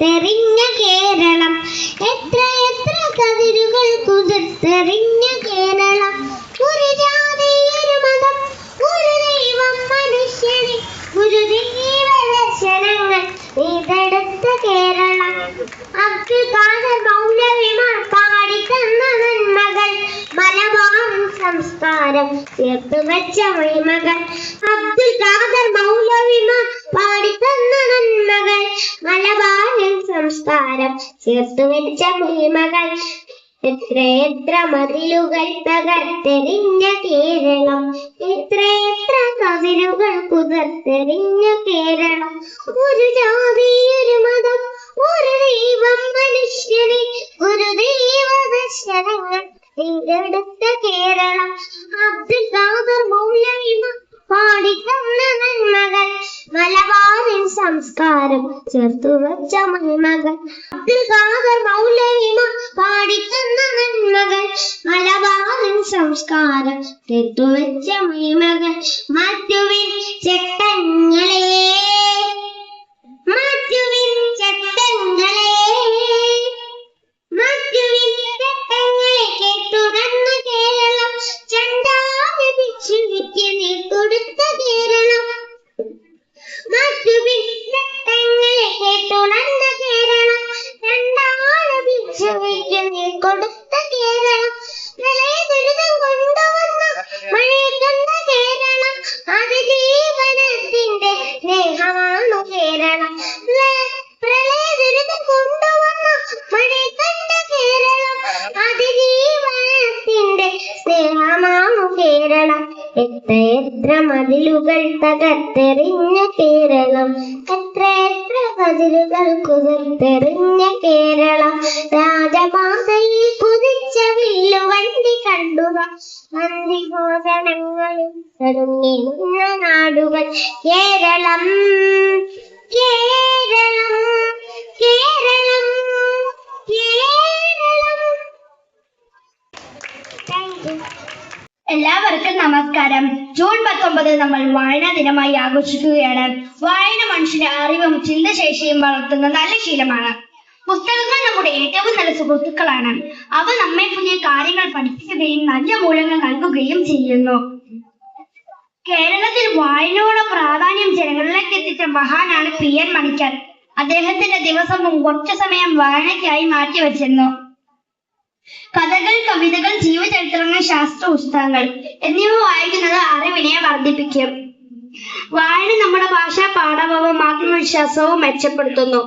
തകർത്തെറിഞ്ഞ കേരളം, എത്ര എത്ര കതിരുകൾ കുതിർത്തെറിഞ്ഞ കേരളം. ഒരു ജാതി ഒരു മതം ഒരു ദൈവം മനുഷ്യനെ ഒരു ദൈവദർശനങ്ങൾ നെയ്തെടുത്ത കേരളം. അബ്ദുൽ ഖാദർ മൗലവിമാർ പാടിത്തന്ന നന്മകൾ, മലബാറിൻ സംസ്കാരം ചേർത്തുവച്ച മഹിമകൾ. അബ്ദുൽ ഖാദർ മൗലവിമാർ പാടിത്തന്ന നന്മകൾ, മലബാറിൻ സംസ്കാരം ചേർത്തുവച്ച മഹിമകൾ. എത്ര എത്ര മതിലുകൾ തകർത്തെറിഞ്ഞ കേരളം, എത്ര എത്ര കതിരുകൾ കുതിർത്തെറിഞ്ഞ കേരളം. ഒരു ജാതി ഒരു മതം ഒരു ദൈവം മനുഷ്യനെ ഒരു ദൈവദർശനങ്ങൾ നെയ്തെടുത്ത കേരളം. അബ്ദുൽ ഖാദർ മൗലവിമാർ പാടിത്തന്ന നന്മകൾ, മലബാറിൻ സംസ്കാരം ചേർത്തുവച്ച മഹിമകൾ. അബ്ദുൽ ഖാദർ മൗലവിമാർ പാടിത്തന്ന നന്മകൾ, മലബാറിൻ സംസ്കാരം ചേർത്തുവച്ച മഹിമകൾ. മാറ്റുവിൻ ചട്ടങ്ങളെ മാറ്റുവിൻ ചട്ടങ്ങളെ മാറ്റുവിൻ ചട്ടങ്ങളെ കേട്ടുണർന്ന കേരളം, ചണ്ടാല ഭിക്ഷുവിക്ക് നീർക്കൊടുത്ത കേരളം. മാറ്റുവിൻ ചട്ടങ്ങളെ കേട്ടുണർന്ന കേരളം, ചണ്ടാല ഭിക്ഷുവിക്ക് നീർക്കൊടുത്ത കേരളം. പ്രളയദുരിതം കൊണ്ടുവന്ന മഴയെ കണ്ട കേരളം, അതിജീവനത്തിന്റെ സ്നേഹമാണു കേരളം. പ്രളയദുരിതം കൊണ്ടുവന്ന മഴയെ കണ്ട കേരളം, അതിജീവനത്തിന്റെ സ്നേഹമാണു കേരളം. എത്ര എത്ര മതിലുകൾ തകർത്തെറിഞ്ഞ കേരളം, എത്ര എത്ര മതിലുകൾ കുതിർത്തെറിഞ്ഞ കേരളം. രാജപാതയിൽ കുതിച്ച വില്ലുവണ്ടി കണ്ടുക, വന്ദിഭോജനങ്ങളിൽ ഒരുങ്ങിയിരുന്ന നാടുകൾ. കേരളം കേരളം കേരളം കേരളം. Thank you. എല്ലാവർക്കും നമസ്കാരം. ജൂൺ 19 നമ്മൾ വായനാ ദിനമായി ആഘോഷിക്കുകയാണ്. വായന മനുഷ്യന്റെ അറിവും ചിന്തശേഷിയും വളർത്തുന്ന നല്ല ശീലമാണ്. പുസ്തകങ്ങൾ നമ്മുടെ ഏറ്റവും നല്ല സുഹൃത്തുക്കളാണ്. അവ നമ്മെ പുതിയ കാര്യങ്ങൾ പഠിപ്പിക്കുകയും നല്ല മൂല്യങ്ങൾ നൽകുകയും ചെയ്യുന്നു. കേരളത്തിൽ വായനയുടെ പ്രാധാന്യം ജനങ്ങളിലേക്ക് എത്തിച്ച മഹാനാണ് PN മണിക്കർ. അദ്ദേഹത്തിന്റെ ദിവസവും കുറച്ചു സമയം വായനയ്ക്കായി മാറ്റിവെച്ചിരുന്നു. കഥകൾ, കവിതകൾ, ജീവചരിത്രങ്ങൾ, ശാസ്ത്ര പുസ്തകങ്ങൾ എന്നിവ വായിക്കുന്നത് അറിവിനെ വർദ്ധിപ്പിക്കും. വായന നമ്മുടെ ഭാഷാ പാഠവവും ആത്മവിശ്വാസവും മെച്ചപ്പെടുത്തുന്നു.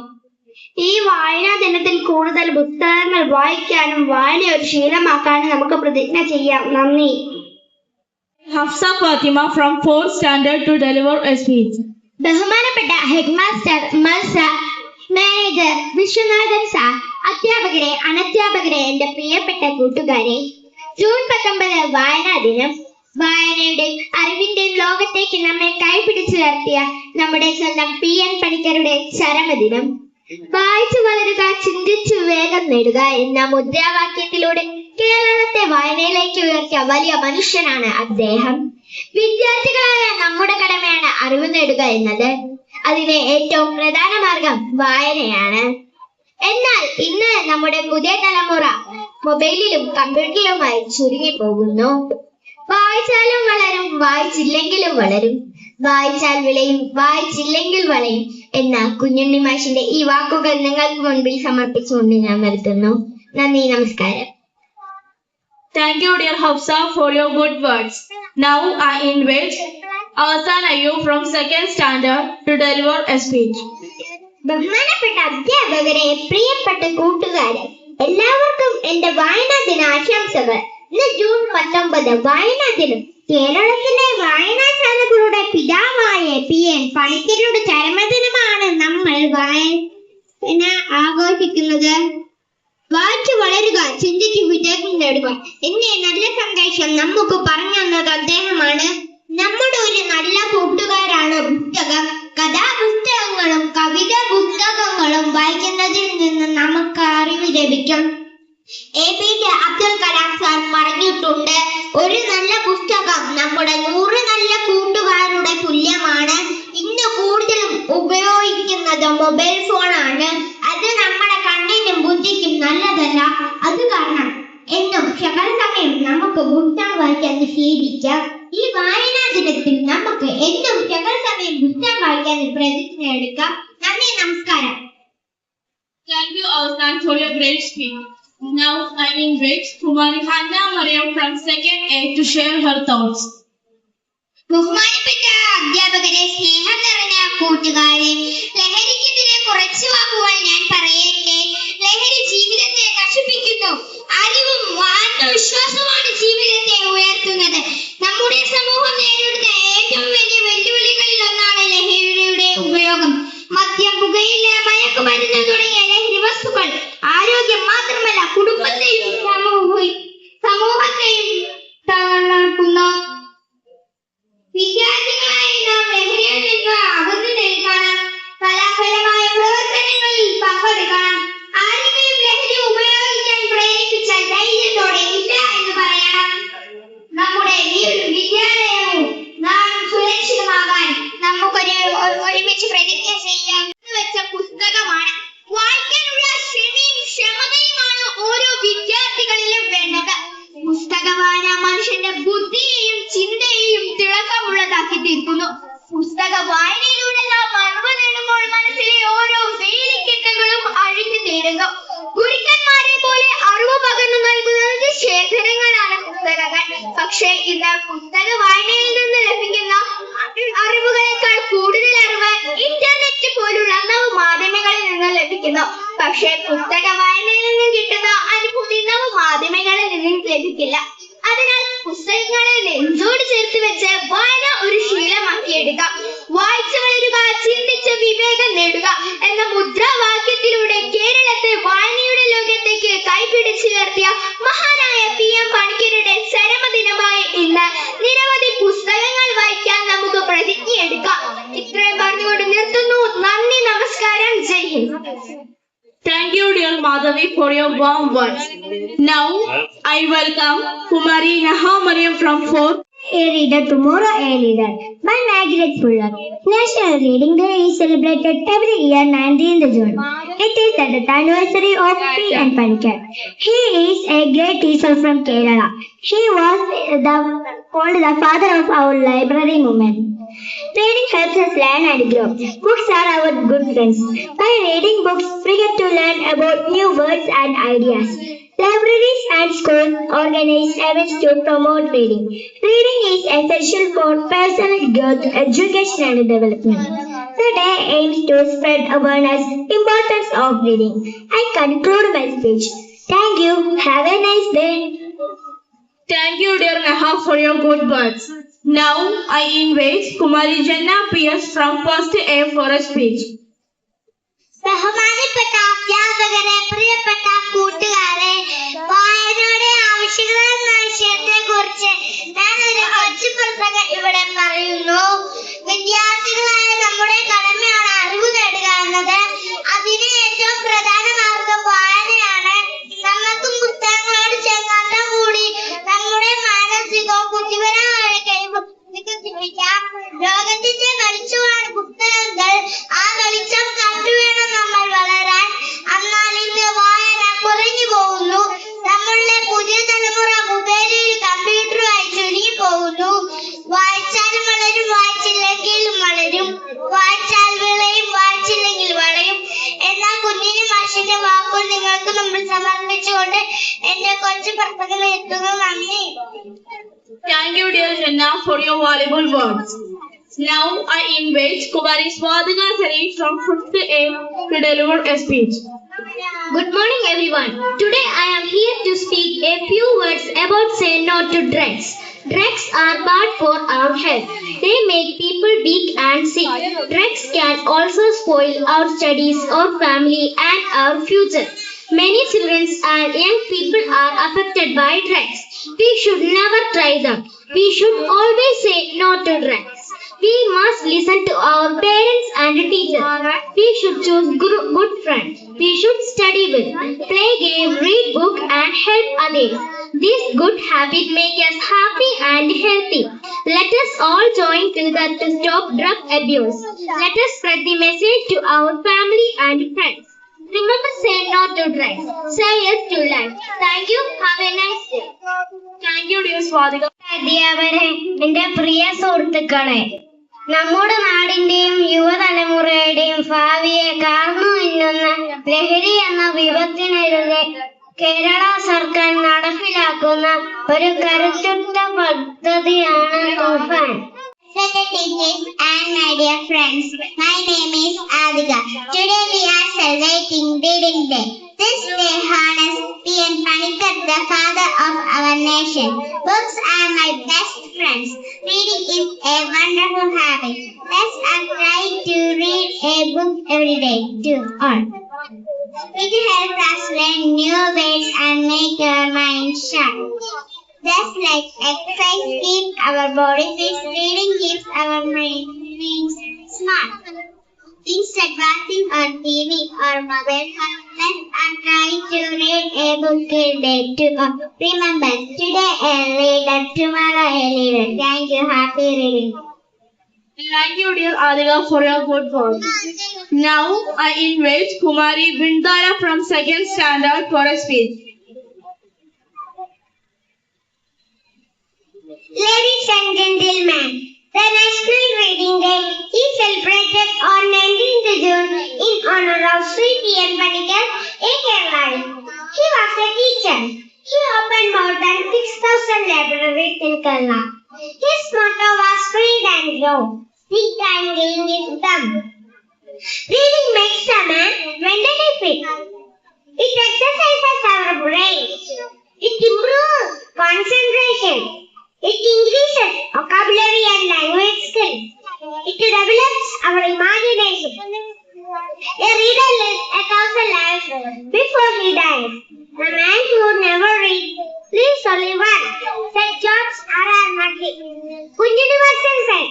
ഈ വായനാ ദിനത്തിൽ കൂടുതൽ പുസ്തകങ്ങൾ വായിക്കാനും വായന ഒരു ശീലമാക്കാനും നമുക്ക് പ്രതിജ്ഞ ചെയ്യാം. നന്ദി. Hafsa Fatima from 4th standard to deliver a speech. ബഹുമാനപ്പെട്ട head master, manager Viswanathan sir, അധ്യാപകരെ, അനധ്യാപകരെ, എന്റെ പ്രിയപ്പെട്ട കൂട്ടുകാരെ, ജൂൺ 19 വായനാ ദിനം. വായനയുടെ അറിവിന്റെയും ലോകത്തേക്ക് നമ്മെ കൈപിടിച്ചുയർത്തിയ നമ്മുടെ സ്വന്തം PN പണിക്കരുടെ ചരമദിനം. വായിച്ചു വളരുക, ചിന്തിച്ചു വേഗം നേടുക എന്ന മുദ്രാവാക്യത്തിലൂടെ കേരളത്തെ വായനയിലേക്ക് ഉയർത്തിയ വലിയ മനുഷ്യനാണ് അദ്ദേഹം. വിദ്യാർത്ഥികളായ നമ്മുടെ കടമയാണ് അറിവ് നേടുക എന്നത്. അതിന് ഏറ്റവും പ്രധാന മാർഗം വായനയാണ്. എന്നാൽ ഇന്ന് നമ്മുടെ പുതിയ തലമുറ മൊബൈലിലും കമ്പ്യൂട്ടറിലുമായി ചുരുങ്ങിപ്പോകുന്നു. വായിച്ചാലും വളരും, വായിച്ചില്ലെങ്കിലും വളരും. വായിച്ചാൽ വിളയും, വായിച്ചില്ലെങ്കിൽ വളയും എന്ന കുഞ്ഞുണ്ണി മാഷിന്റെ ഈ വാക്കുകൾ നിങ്ങൾക്ക് മുൻപിൽ സമർപ്പിച്ചുകൊണ്ട് ഞാൻ നിർത്തുന്നു. നന്ദി, നമസ്കാരം. Thank you, dear Hafsa, for your good words. Now I invite Ahsan Ayyub from 2nd standard to deliver a speech. ബഹുമാനപ്പെട്ട അധ്യാപകരെ, പ്രിയപ്പെട്ട കൂട്ടുകാരെ, എല്ലാവർക്കും എന്റെ വായനാ ദിനാശംസകൾ. ഇന്ന് ജൂൺ 19 വായനാ ദിനം. കേരളത്തിലെ വായനാശാലകളുടെ പിതാവായ PN പണിക്കരുടെ ചരമദിനമാണ് നമ്മൾ വായന ആഘോഷിക്കുന്നത്. വായിച്ചു വളരുക, ചിന്തിച്ച് വിജയം നേടുക എന്ന നല്ല സന്ദേശം നമുക്ക് പറഞ്ഞു തന്നത് അദ്ദേഹമാണ്. നമ്മുടെ ഒരു നല്ല കൂട്ടുകാരാണ് പുസ്തകം. കഥാപുസ്തകങ്ങളും കവിതാ പുസ്തകങ്ങളും വായിക്കുന്നതിൽ നിന്ന് നമുക്ക് അറിവ് ലഭിക്കും. APJ അബ്ദുൽ കലാം സാർ പറഞ്ഞിട്ടുണ്ട്, ഒരു നല്ല പുസ്തകം നമ്മുടെ 100 നല്ല കൂട്ടുകാരുടെ തുല്യമാണ്. ഇന്ന് കൂടുതലും ഉപയോഗിക്കുന്നത് മൊബൈൽ ഫോണാണ്. അത് ശകല സമയം നമുക്ക് പുസ്തകം വായിക്കാൻ ശീലിക്കാം. ഈ വായനാ ദിനത്തിൽ നമുക്ക് എന്നും ശകല സമയം പുസ്തകം വായിക്കാൻ പ്രതിജ്ഞ എടുക്കാം. നന്ദി, നമസ്കാരം. Thank you, Austin, for your great speech. Now I invite Kumari Hannah Mariam from 2nd A to share her thoughts. ബഹുമാനപ്പെട്ട അധ്യാപകരെ, സ്നേഹം നിറഞ്ഞ കൂട്ടുകാരെ, ലഹരിക്കെതിരെ കുറച്ച് വാക്കുകൾ ഞാൻ പറയട്ടെ. ലഹരി ജീവിതത്തെ നശിപ്പിക്കുന്നു. അറിവും ആത്മവിശ്വാസമാണ് ജീവിതത്തെ ഉയർത്തുന്നത്. നമ്മുടെ സമൂഹം നേരിടുന്ന ഏറ്റവും വലിയ വെല്ലുവിളികളിൽ ഒന്നാണ് ലഹരിയുടെ ഉപയോഗം. മദ്യം, പുകയില, മയക്കുമരുന്ന് തുടങ്ങിയ ലഹരി വസ്തുക്കൾ ആരോഗ്യം മാത്രമല്ല കുടുംബത്തെയും സമൂഹത്തെയും തകർക്കുന്നു. വിദ്യാർത്ഥികളായി നാം ലഹരിയിൽ നിന്ന് അകന്നു നിൽക്കണം. കലാപരമായ പ്രവർത്തനങ്ങളിൽ പങ്കെടുക്കണം. ആരെങ്കിലും ലഹരി ഉപയോഗിക്കാൻ പ്രേരിപ്പിച്ചാൽ ധൈര്യത്തോടെ ഇല്ല എന്ന് പറയണം. നമ്മുടെ വിദ്യാലയവും നാം സുരക്ഷിതമാകാൻ നമുക്കൊരു ഒരുമിച്ച് പ്രതിജ്ഞ ചെയ്യാം. വെച്ച പുസ്തകമാണ്. വായിക്കാനുള്ള ക്ഷമതയുമാണ് ഓരോ വിദ്യാർത്ഥികളിലും വേണ്ടത്. പുസ്തകവായന മനുഷ്യന്റെ ബുദ്ധിയെയും ചിന്തയെയും തിളക്കമുള്ളതാക്കി തീർക്കുന്നു. പുസ്തക വായനയിലൂടെ നാം അറിവ് നേടുമ്പോൾ മനസ്സിലെ ഓരോ വേലിക്കെട്ടുകളും അഴിഞ്ഞു തീരുന്നു. ഗുരുക്കന്മാരെ പോലെ അറിവ് പകർന്നു നൽകുന്നത് ശേഖരങ്ങളാണ് പുസ്തകങ്ങൾ. പക്ഷേ ഇന്ന് പുസ്തക വായനയിൽ നിന്ന് ലഭിക്കുന്ന അറിവുകളെക്കാൾ കൂടുതൽ അറിവ് ഇന്റർനെറ്റ് പോലുള്ള നവമാധ്യമങ്ങളിൽ നിന്ന് ലഭിക്കുന്നു. പക്ഷേ പുസ്തക വായനയിൽ നിന്ന് കിട്ടുന്ന അനുഭൂതി നവമാധ്യമങ്ങളിൽ നിന്ന് ലഭിക്കില്ല. അതിനാൽ പുസ്തകങ്ങളെ നെഞ്ചോട് ചേർത്ത് വെച്ച് വായന ഒരു ശീലമാക്കിയെടുക്കാം. വായിച്ചു വളരുക, ചിന്തിച്ച് വിവേകം നേടുക എന്ന മുദ്രാവാക്യത്തിലൂടെ കേരളത്തെ വായനയുടെ ലോകത്തേക്ക് കൈപിടിച്ചുയർത്തിയ മഹാനായ PM പണിക്കരുടെ ചരമദിനമായ ഇന്ന് നിരവധി പുസ്തകങ്ങൾ വായിക്കാൻ നമുക്ക് പ്രതിജ്ഞയെടുക്കാം. ഇത്രയും പറഞ്ഞുകൊണ്ട് നിർത്തുന്നു. നന്ദി, നമസ്കാരം, ജയ് Hind. Thank you, dear Madhavi, for your warm words. Now I welcome Kumari Naha Mariam from 4th. A reader tomorrow, a leader by Margaret Fuller. National Reading Day is celebrated every year 19th June. It is the death anniversary of P.N. Panikkar. He is a great teacher from Kerala. He was called the father of our library movement. Reading helps us learn and grow. Books are our good friends. By reading books, we get to learn about new words and ideas. Libraries and schools organize events to promote reading. Reading is essential for personal growth, education and development. The day aims to spread awareness importance of reading. I conclude my speech. Thank you. Have a nice day. Thank you, dear Naha, for your good words. Now I invite Kumari Janna PS from 1st A for a speech. ബഹുമാനപ്പെട്ട അധ്യാപകരെ, പ്രിയപ്പെട്ട കൂട്ടുകാരെ, വായനയുടെ ആവശ്യകത എന്ന വിഷയത്തെ കുറിച്ച് ഞാൻ ഒരു കൊച്ചു പ്രസംഗം ഇവിടെ പറയുന്നു. വിദ്യാർത്ഥികളായ നമ്മുടെ കടമയാണ് അറിവ് നേടുക എന്നത്. അതിന് ഏറ്റവും പ്രധാന മാർഗം വായനയാണ്. നമുക്കും പുസ്തകങ്ങളോട് ചങ്ങാത്തം കൂടി നമ്മുടെ മാനസികവും ബുദ്ധിപരമായ കഴിവും വികസിപ്പിക്കാം. ലോകത്തിന്റെ വെളിച്ചമാണ് പുസ്തകങ്ങൾ. ആ വെളിച്ചം കണ്ടു വേണം നമ്മൾ വളരാൻ. എന്നാൽ ഇന്ന് വായന കുറഞ്ഞു പോകുന്നു. നമ്മളുടെ പുതിയ തലമുറ മൊബൈലിൽ കമ്പ്യൂട്ടറുമായി ചുരുങ്ങി പോകുന്നു. വായിച്ചാലും വളരും, വായിച്ചില്ലെങ്കിലും വളരും. വായിച്ചാൽ വിളയും, വായിച്ചില്ലെങ്കിൽ വളയും എന്ന കുഞ്ഞിന് മാഷിന്റെ വാക്കുകൾ നിങ്ങൾക്ക് മുമ്പിൽ സമർപ്പിച്ചുകൊണ്ട് എന്റെ കൊച്ചു പ്രസംഗം എത്തുന്നു. നന്ദി. Thank you, dear Janna, for your valuable words. Now I invite Kumari Swadhana Sari from 5th A to deliver a speech. Good morning, everyone. Today I am here to speak a few words about say no to drugs. Drugs are bad for our health. They make people weak and sick. Drugs can also spoil our studies, our family and our future. Many children and young people are affected by drugs. We should never try them. We should always say no to drugs. We must listen to our parents and teachers. We should choose good friends. We should study well, play game, read book and help others. This good habit makes us happy and healthy. Let us all join together to stop drug abuse. Let us spread the message to our family and friends. Remember, say no to drugs. Say yes to life. Thank you. Have a nice day. Thank you, dear Swadika. അധ്യാപകരെ, എന്റെ പ്രിയ സുഹൃത്തുക്കളെ, നമ്മുടെ നാടിന്റെയും യുവതലമുറയുടെയും ഭാവിയെ കാർന്നു തിന്നുന്ന ലഹരി എന്ന വിപത്തിനെതിരെ കേരള സർക്കാർ നടപ്പിലാക്കുന്ന ഒരു കരുത്തുറ്റ പദ്ധതിയാണ് തൂഫാൻ. Respected teachers and my dear friends, my name is Adhika. Today we are celebrating Reading Day. This day honors P.N. Panikkar, the father of our nation. Books are my best friends. Reading is a wonderful habit. Let's all try to read a book every day to all. It helps us learn new words and make our mind sharp. Just like exercise keeps our body fit, reading keeps our minds smart. Instead of watching on TV or mobile phone, let's try to read a book a day to all. Remember, today a reader, tomorrow a leader. Thank you. Happy reading. Thank you, dear Adhika, for your good work. Now I invite Kumari Bindara from 2nd standard for a speech. Ladies and gentlemen, the National Reading Day is celebrated on 19th June in honor of Sri P.N. Panikkar, a Kerala. He was a teacher. He opened more than 6,000 libraries in Kerala. His motto was read and grow. Read and gain wisdom. Reading makes a man mentally fit. It exercises our brain. It improves concentration. It increases vocabulary and language skills. It develops our imagination. A reader lives 1,000 lives before he dies. The man who never reads lives only one, said George R.R. Martin. കുഞ്ഞിന് വർഷം said,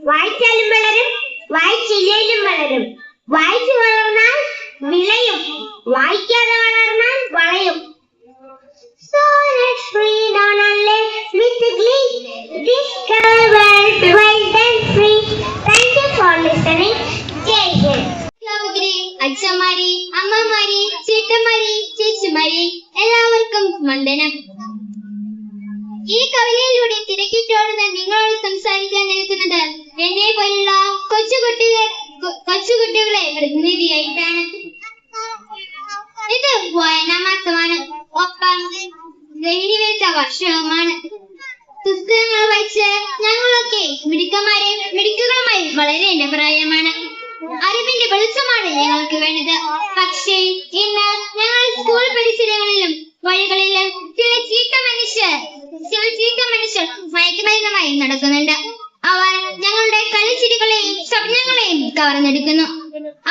വായിച്ചാലും വളരും, വായിച്ചില്ലേലും വളരും. വായിച്ചു വളർന്നാൽ വിളയും, വായിക്കാതെ വളർന്നാൽ വളയും. So let's read on and let's with glee discover world wild and free. Thank you for listening. Jai Hind. അച്ഛന്മാരെ, അമ്മമാരെ, ചേട്ടന്മാരെ, ചേച്ചിമാരെ, എല്ലാവർക്കും വന്ദനം. ഈ കവിതയിലൂടെ തിരക്കിട്ടോടുന്ന നിങ്ങളോട് സംസാരിക്കാൻ നിൽക്കുന്നത് എന്നെ പോലുള്ള കൊച്ചുകുട്ടികളെ പ്രതിനിധിയായിട്ടാണ്. ഇത് വായനാ മാസമാണ്, ഒപ്പം ലഹരിവിരുദ്ധ വർഷവുമാണ്. പുസ്തകങ്ങൾ വായിച്ച് ഞങ്ങളൊക്കെ മിടുക്കുകളുമായി വളരേണ്ട പ്രായമാണ്. അറിവിന്റെ വെളിച്ചമാണ് ഞങ്ങൾക്ക് വേണ്ടത്. പക്ഷേ ഇന്ന് ഞങ്ങൾ സ്കൂൾ പരിസരങ്ങളിലും വഴികളിലും ചില ചീത്ത മനുഷ്യർ മയക്കുമരുന്നുമായി നടക്കുന്നുണ്ട്. അവർ ഞങ്ങളുടെ കളിച്ചിരികളെയും സ്വപ്നങ്ങളെയും കവർന്നെടുക്കുന്നു.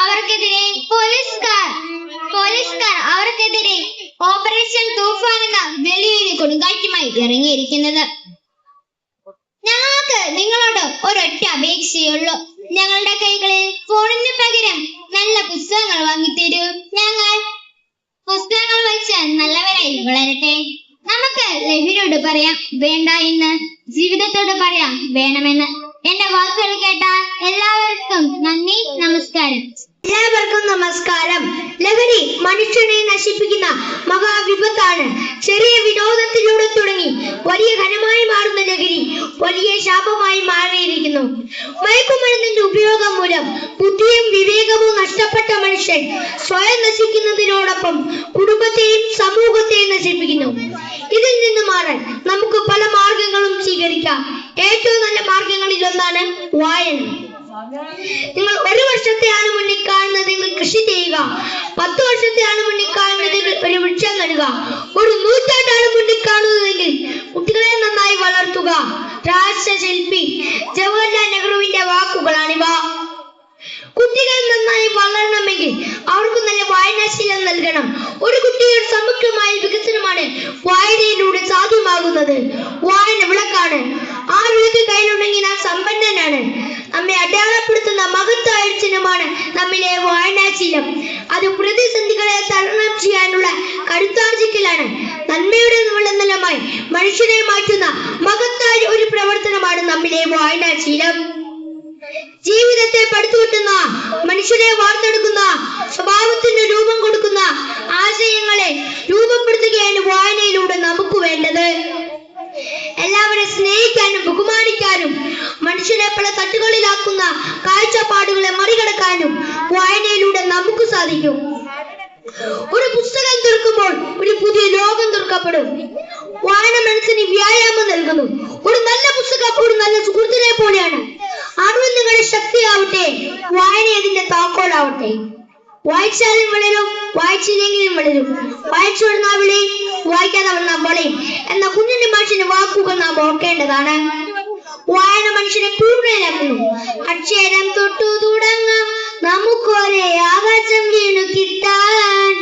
അവർക്കെതിരെ പോലീസുകാർ അവർക്കെതിരെ ഓപ്പറേഷൻ തൂഫാൻ എന്ന വലിയൊരു കൊടുങ്കാറ്റുമായി ഇറങ്ങിയിരിക്കുന്നത്. ഞങ്ങൾക്ക് നിങ്ങളോട് ഒരൊറ്റ അപേക്ഷയുള്ളൂ. ഞങ്ങളുടെ കൈകളിൽ ഫോണിന് പകരം നല്ല പുസ്തകങ്ങൾ വാങ്ങിത്തരൂ. ഞങ്ങൾ പുസ്തകങ്ങൾ വായിച്ച് നല്ലവരായി വളരട്ടെ. നമുക്ക് ലഹരിയോട് പറയാം വേണ്ട എന്ന്, ജീവിതത്തോട് പറയാം വേണമെന്ന്. എന്റെ വാക്കുകൾ കേട്ട എല്ലാവർക്കും നന്ദി, നമസ്കാരം. എല്ലാവർക്കും നമസ്കാരം. ലഹരി മനുഷ്യനെ നശിപ്പിക്കുന്ന മഹാവിപത്താണ്. ചെറിയ വിനോദത്തിലൂടെ തുടങ്ങി വലിയ ഘനമായി മാറുന്ന ലഹരി വലിയ ശാപമായി മാറിയിരിക്കുന്നു. മയക്കുമരുന്നിന്റെ ഉപയോഗം മൂലം ബുദ്ധിയും വിവേകവും നഷ്ടപ്പെട്ട മനുഷ്യൻ സ്വയം നശിക്കുന്നതിനോടൊപ്പം കുടുംബത്തെയും സമൂഹത്തെയും നശിപ്പിക്കുന്നു. ഇതിൽ നിന്ന് മാറാൻ നമുക്ക് പല മാർഗങ്ങളും സ്വീകരിക്കാം. ഏറ്റവും നല്ല മാർഗങ്ങളിൽ ഒന്നാണ് വായന. നിങ്ങൾ 1 വർഷത്തെയാണ് മുന്നിൽ കാണുന്നതെങ്കിൽ കൃഷി ചെയ്യുക. 10 വർഷത്തെയാണ് മുന്നിൽ കാണുന്നതെങ്കിൽ ഒരു വൃക്ഷം നടുക. ഒരു നൂറ്റാണ്ടാണ് മുന്നിൽ കാണുന്നതെങ്കിൽ കുട്ടികളെ നന്നായി വളർത്തുക. രാഷ്ട്രശില്പി ജവഹർലാൽ നെഹ്റുവിന്റെ വാക്കുകളാണിവ. കുട്ടികൾ നന്നായി വളരണമെങ്കിൽ അവർക്ക് നല്ല വായനാശീലം നൽകണം. ഒരു കുട്ടിയുടെ സമഗ്രമായ വികസനമാണ് വായനയിലൂടെ സാധ്യമാകുന്നത്. വായന വിളക്കാണ്. ആ വിളക്ക് കയ്യിലുണ്ടെങ്കിൽ നാം സമ്പന്നനാണ്. നമ്മെ അടയാളപ്പെടുത്തുന്ന മഹത്തായ ചിഹ്നമാണ് നമ്മിലെ വായനാശീലം. അത് പ്രതിസന്ധികളെ തരണം ചെയ്യാനുള്ള കരുത്താർജിക്കലാണ്. നന്മയുടെ ജീവിതത്തെ പടുത്തുവിട്ടുന്ന, മനുഷ്യരെ വാർത്തെടുക്കുന്ന, സ്വഭാവത്തിന് രൂപം കൊടുക്കുന്ന ആശയങ്ങളെ രൂപപ്പെടുത്തുകയാണ് വായനയിലൂടെ നമുക്ക് വേണ്ടത്. എല്ലാവരും സ്നേഹിക്കാനും ബഹുമാനിക്കാനും മനുഷ്യരെ പല തട്ടുകളിലാക്കുന്ന കാഴ്ചപ്പാടുകളെ മറികടക്കാനും വായനയിലൂടെ നമുക്ക് സാധിക്കും. ഒരു പുസ്തകം തുറക്കുമ്പോൾ ഒരു പുതിയ ലോകം തുറക്കപ്പെടും. വായന മനസ്സിന് വ്യായാമം നൽകുന്നു. ഒരു നല്ല പുസ്തകം ഒരു നല്ല സുഹൃത്തിനെ പോലെയാണ്. അറിവ് നിങ്ങളുടെ ശക്തിയാവട്ടെ, വായന അതിന്റെ താക്കോലാവട്ടെ. വായിച്ചാലും വളരും, വായിച്ചില്ലെങ്കിലും വളരും. വായിച്ചോട് നാം വിളയും, വായിക്കാതെ നാം വളയും എന്ന കുഞ്ഞിന്റെ മാഷിന്റെ വാക്കുകൾ നാം ഓർക്കേണ്ടതാണ്. വായന മനുഷ്യനെ പൂർണ്ണനാക്കുന്നു. അക്ഷരം തൊട്ടു തുടങ്ങാം നമുക്കൊരേ ആകാശം വീണു കിട്ടാൻ.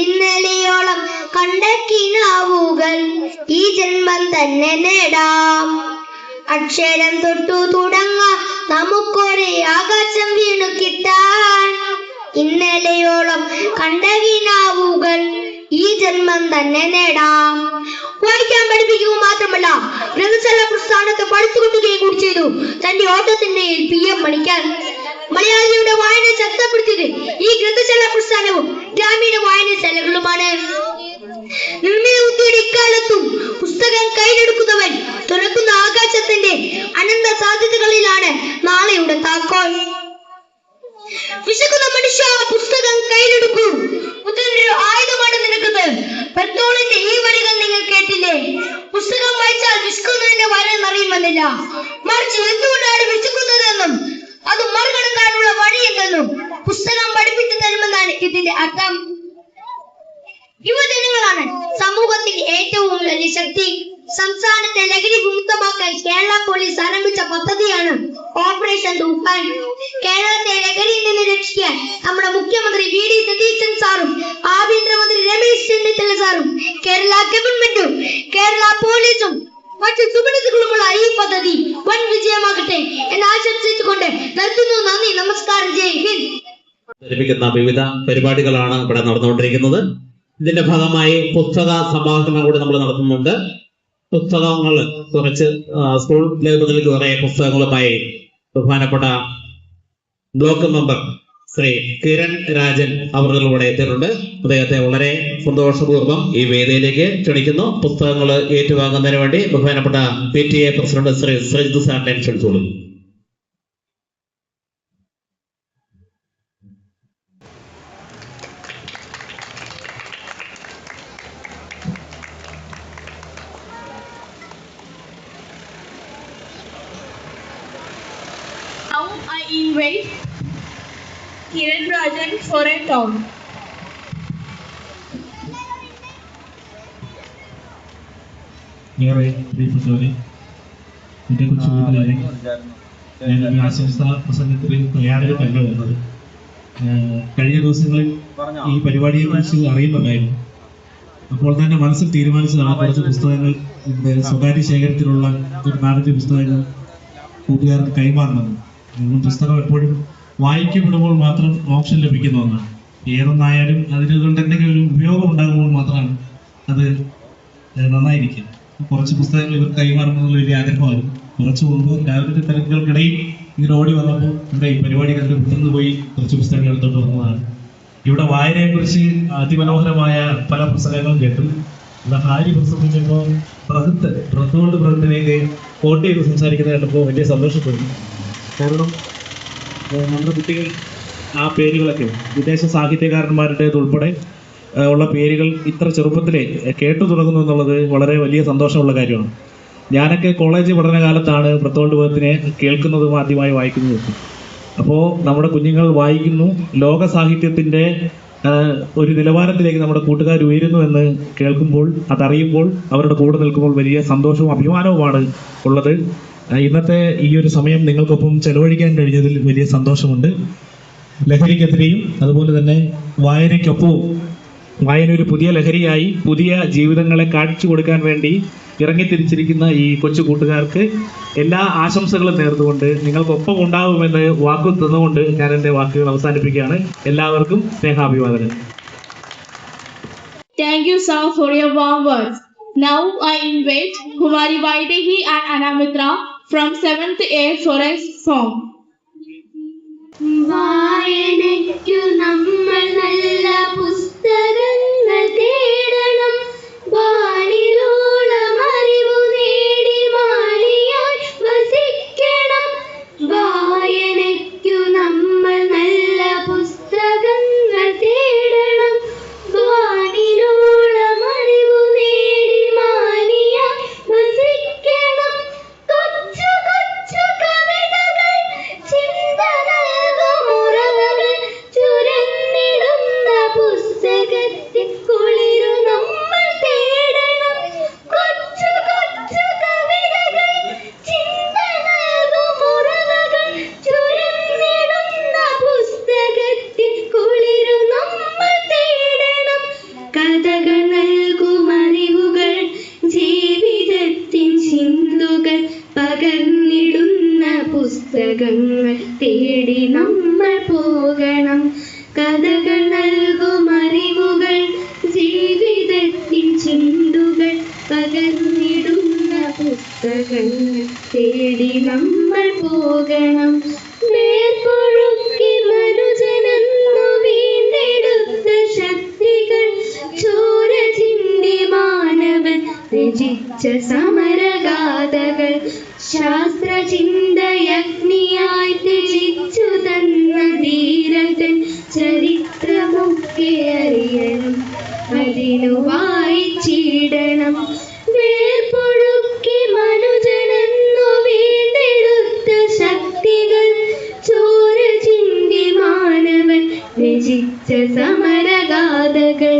ഇന്നലെയോളം കണ്ട കിനാവുകൾ ഈ ജന്മം തന്നെ നേടാം. അക്ഷരം തൊട്ടു തുടങ്ങാം നമുക്കൊരേ ആകാശം വീണു കിട്ടാൻ. ഇന്നലെയോളം കണ്ട കിനാവുകൾ ഈ ജന്മം തന്നെ നേടാം. വായിക്കാൻ പഠിപ്പിക്കുക മാത്രമല്ല, ഗ്രന്ഥശാല പ്രസ്ഥാനത്തെ പഠിച്ചുകൊണ്ടുകയും കൂടി ചെയ്തു തന്റെ ഓട്ടത്തിന്റെ PM മണിക്കർ. മലയാളിയുടെ വായന ശക്തപ്പെടുത്തിയത് ഈ ഗ്രന്ഥശാല പ്രസ്ഥാനവും ഗ്രാമീണ വായനശാലകളുമാണ്. നിർമ്മിത ബുദ്ധിയുടെ ഇക്കാലത്തും പുസ്തകം കയ്യിലെടുക്കുന്നവൻ തുറക്കുന്ന ആകാശത്തിന്റെ അനന്ത സാധ്യതകളിലാണ് നാളെയുടെ താക്കോൽ. വിശക്കുന്ന മനുഷ്യ, പുസ്തകം കയ്യിലെടുക്കൂ. പുത്രന്റെ ഒരു ആയുധമാണ് നിനക്കത്. പെട്രോളിന്റെ ഈ വരികൾ നിങ്ങൾ കേട്ടില്ലേ? പുസ്തകം വായിച്ചാൽ വിശക്കുന്നതിന്റെ വര നിറയുമെന്നില്ല, മറിച്ച് എന്തുകൊണ്ടാണ് വിശക്കുന്നതെന്നും അത് മറികടക്കാനുള്ള വഴി എന്തെന്നും പുസ്തകം പഠിപ്പിച്ചു തരുമെന്നാണ് ഇതിന്റെ അർത്ഥം. യുവജനങ്ങളാണ് സമൂഹത്തിൽ ഏറ്റവും വലിയ ശക്തി. സംസ്ഥാനത്തെ ലഹരി വിമുക്തമാക്കാൻ കേരള പോലീസ് ആരംഭിച്ച പദ്ധതിയാണ് ഓപ്പറേഷൻ തൂഫാൻ. കേരളത്തെ ലഹരിയിൽ നിന്ന് രക്ഷിക്കാൻ നമ്മുടെ മുഖ്യമന്ത്രി VD സതീശൻ സാറും ആഭ്യന്തരമന്ത്രി രമേശ് ചെന്നിത്തല സാറും കേരള ഗവൺമെന്റും കേരള പോലീസും മറ്റു സുഹൃത്തുക്കളുമുള്ള ഈ പദ്ധതി വൻ വിജയമാകട്ടെ എന്ന് ആശംസിച്ചുകൊണ്ട് നിർത്തുന്നു. നന്ദി, നമസ്കാരം, ജയ് ഹിന്ദ്. ലഭിക്കുന്ന വിവിധ പരിപാടികളാണ് ഇവിടെ നടന്നുകൊണ്ടിരിക്കുന്നത്. ഇതിന്റെ ഭാഗമായി പുസ്തക സമാഹരണം കൂടി നമ്മൾ നടത്തുന്നുണ്ട്. പുസ്തകങ്ങൾ കുറച്ച് സ്കൂൾ ലൈബ്രറിയിൽ കുറെ പുസ്തകങ്ങളുമായി ബഹുമാനപ്പെട്ട ബ്ലോക്ക് മെമ്പർ ശ്രീ കിരൺ രാജൻ അവരുടെ എത്തിയിട്ടുണ്ട്. അദ്ദേഹത്തെ വളരെ സന്തോഷപൂർവ്വം ഈ വേദിയിലേക്ക് ക്ഷണിക്കുന്നു. പുസ്തകങ്ങൾ ഏറ്റുവാങ്ങുന്നതിന് വേണ്ടി ബഹുമാനപ്പെട്ട PTA പ്രസിഡന്റ് ശ്രീ ശ്രീജിത്ത് സാറിനെ ക്ഷണിച്ചോളൂ. Now I invite Kiran Rajan for a talk. ഏറെ പ്രിയപ്പെട്ടവരെ, എൻ്റെ കൊച്ചു വീട്ടിലായി ഞാൻ ഈ ആശംസാ പ്രസംഗത്തിൽ തയ്യാറെടുപ്പല്ല വന്നത്. കഴിഞ്ഞ ദിവസങ്ങളിൽ ഈ പരിപാടിയെക്കുറിച്ച് അറിയുന്നുണ്ടായിരുന്നു. അപ്പോൾ തന്നെ മനസ്സിൽ തീരുമാനിച്ചതാണ് കുറച്ച് പുസ്തകങ്ങൾ ഇവിടെ സ്വകാര്യ ശേഖരത്തിലുള്ള ഒരു 4-5 പുസ്തകങ്ങൾ കൂട്ടുകാർക്ക് കൈമാറണം. പുസ്തകം എപ്പോഴും വായിക്കപ്പെടുമ്പോൾ മാത്രം ഓപ്ഷൻ ലഭിക്കുന്ന ഒന്നാണ്. ഏതൊന്നായാലും അതിനുകൊണ്ട് എന്തെങ്കിലും ഒരു ഉപയോഗം ഉണ്ടാകുമ്പോൾ മാത്രമാണ് അത് നന്നായിരിക്കും. കുറച്ച് പുസ്തകങ്ങൾ ഇവർ കൈമാറണമെന്നുള്ള വലിയ ആഗ്രഹമായിരുന്നു. കുറച്ച് മുമ്പ് രാവിലത്തെ തിരക്കുകൾക്കിടയിൽ ഇങ്ങനെ ഓടി വന്നപ്പോൾ ഇവിടെ ഈ പരിപാടി കണ്ടിട്ട് പെട്ടെന്ന് പോയി കുറച്ച് പുസ്തകങ്ങൾ എടുത്തോണ്ട് വന്നതാണ്. ഇവിടെ വായനയെക്കുറിച്ച് അതിമനോഹരമായ പല പുസ്തകങ്ങളും കേട്ടു. ഇവിടെ ഹാരി പ്രസംഗിച്ചപ്പോൾ ബൃഹത്തിലേക്ക് കോട്ട് ചെയ്ത് സംസാരിക്കുന്നത് കേട്ടപ്പോൾ വലിയ സന്തോഷപ്പെടുന്നു. കാരണം നമ്മുടെ കുട്ടികൾ ആ പേരുകളൊക്കെ വിദേശ സാഹിത്യകാരന്മാരുടേത് ഉൾപ്പെടെ ഉള്ള പേരുകൾ ഇത്ര ചെറുപ്പത്തിലെ കേട്ടു തുടങ്ങുന്നു എന്നുള്ളത് വളരെ വലിയ സന്തോഷമുള്ള കാര്യമാണ്. ഞാനൊക്കെ കോളേജ് പഠനകാലത്താണ് ബ്രത്തോൾഡ് വേർത്തിനെ കേൾക്കുന്നതും ആദ്യമായി വായിക്കുന്നതും. അപ്പോൾ നമ്മുടെ കുഞ്ഞുങ്ങൾ വായിക്കുന്നു, ലോക സാഹിത്യത്തിൻ്റെ ഒരു നിലവാരത്തിലേക്ക് നമ്മുടെ കൂട്ടുകാർ ഉയരുന്നു എന്ന് കേൾക്കുമ്പോൾ, അതറിയുമ്പോൾ, അവരുടെ കൂടെ നിൽക്കുമ്പോൾ വലിയ സന്തോഷവും അഭിമാനവുമാണ് ഉള്ളത്. ഇന്നത്തെ ഈ ഒരു സമയം നിങ്ങൾക്കൊപ്പം ചെലവഴിക്കാൻ കഴിഞ്ഞതിൽ വലിയ സന്തോഷമുണ്ട്. ലഹരിക്കെതിരെയും അതുപോലെ തന്നെ വായനയ്ക്കൊപ്പവും വായന ഒരു പുതിയ ലഹരിയായി പുതിയ ജീവിതങ്ങളെ കാണിച്ചു കൊടുക്കാൻ വേണ്ടി ഇറങ്ങിത്തിരിച്ചിരിക്കുന്ന ഈ കൊച്ചു കൂട്ടുകാർക്ക് എല്ലാ ആശംസകളും നേർന്നുകൊണ്ട് നിങ്ങൾക്കൊപ്പം ഉണ്ടാകുമെന്ന് വാക്കു തന്നുകൊണ്ട് ഞാൻ എൻ്റെ വാക്കുകൾ അവസാനിപ്പിക്കുകയാണ്. എല്ലാവർക്കും സ്നേഹാഭിവാദനം. Thank you, sir, for your warm words. Now I invite Kumari Vaidehi and Anamitra from 7th A for a song. വായനയ്ക്കു നമ്മൾ നല്ല പുസ്തകങ്ങൾ തേടണം. വാനിലോളം അറിവു നേടി മാനിയായി വസിക്കണം. വായനയ്ക്കു നമ്മൾ നല്ല പുസ്തകങ്ങൾ തേടണം. വാനിലോളം അറിവു നേടി മാനിയായി വസിക്കണം. കൊച്ചു കൊച്ചു കവിതകൾ ചിന്തകളുറവകൾ ചുരന്നിടുന്ന പുസ്തകത്തിൽ കുളിരു നമ്മൾ തേടണം. കൊച്ചു കൊച്ചു കവിതകൾ ചിന്തകളുറവകൾ ചുരന്നിടുന്ന പുസ്തകത്തിൽ കുളിരു നമ്മൾ തേടണം. കഥകൾ നൽകും അറിവുകൾ ജീവിതത്തിൻ ചിന്തുകൾ പകർന്നിടുന്ന പുസ്തകങ്ങൾ തേടി നമ്മൾ പോകണം. കഥകൾ നൽകും അറിവുകൾ ജീവിതത്തിൻ ചിന്തുകൾ പകർന്നിടുന്ന പുസ്തകങ്ങൾ തേടി നമ്മൾ പോകണം. വേർപൊഴുക്കി മനുജനെന്നു വീണ്ടെടുത്ത ശക്തികൾ ചോര ചിന്തി മാനവൻ രചിച്ച സമരഗാഥകൾ ശാസ്ത്രചിന്തയഗ്നിയായി തെളിച്ചു തന്ന ധീരതൻ ചരിത്രമൊക്കെ അറിയണം. അതിനു വായിച്ചിടണം. വേർപൊഴുക്കി മനുജനെന്നു വീണ്ടെടുത്ത ശക്തികൾ ചോര ചിന്തി മാനവൻ രചിച്ച സമരഗാഥകൾ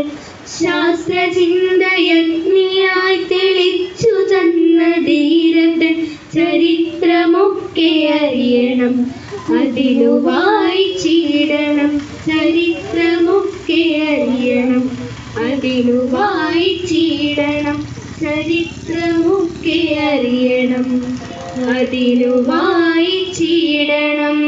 ശാസ്ത്രചിന്തയഗ്നിയായി തെളിച്ചു തന്ന ധീരതൻ ചരിത്രമൊക്കെ അറിയണം. അതിനു വായിച്ചിടണം. ചരിത്രമൊക്കെ അറിയണം. അതിനു വായിച്ചിടണം. ചരിത്രമൊക്കെ അറിയണം. അതിനു വായിച്ചിടണം.